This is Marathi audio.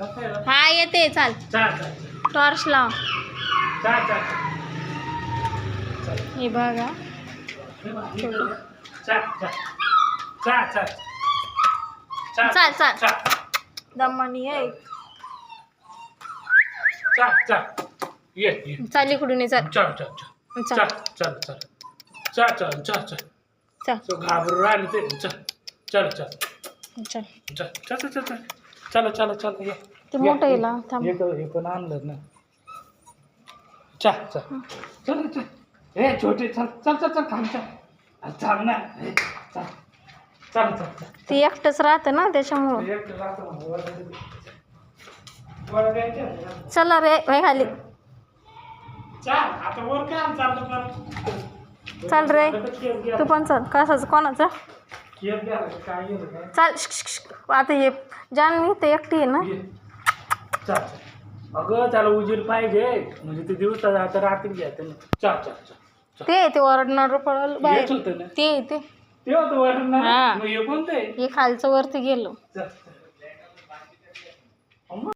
हा येते चाल टॉर्च लाव हे बघा चाल चाल दमानी आहे चाल इकडून ये चाल चल चल चल चल चल चल चल चल चल चल घाबरून राहिले ते चल चल चल चल चल चल चल चल चल चल चल ये ते मोठं येला थांब हे पण आणलं ना चल चल चल चल ए छोटे चल चल चल चल खाली चल चल ना चल चल चल चल ते एकटंच राहतं ना त्याच्यामुळं चला रे वय खाली चल आता वर काय चाललं चल रे तू पण चल कशाचं कोणाचं काय चल आता हे जानवी ते एकटी आहे ना चल अगं त्याला उजीर पाहिजे म्हणजे ते दिवसा आता रात्री घ्यायचं ना चल चल चल ते ओरडणार पडल बाहेर होतं ना ते ते होतं वरण हा. मग हे कोणतं आहे हे खालचं वरती गेलो चल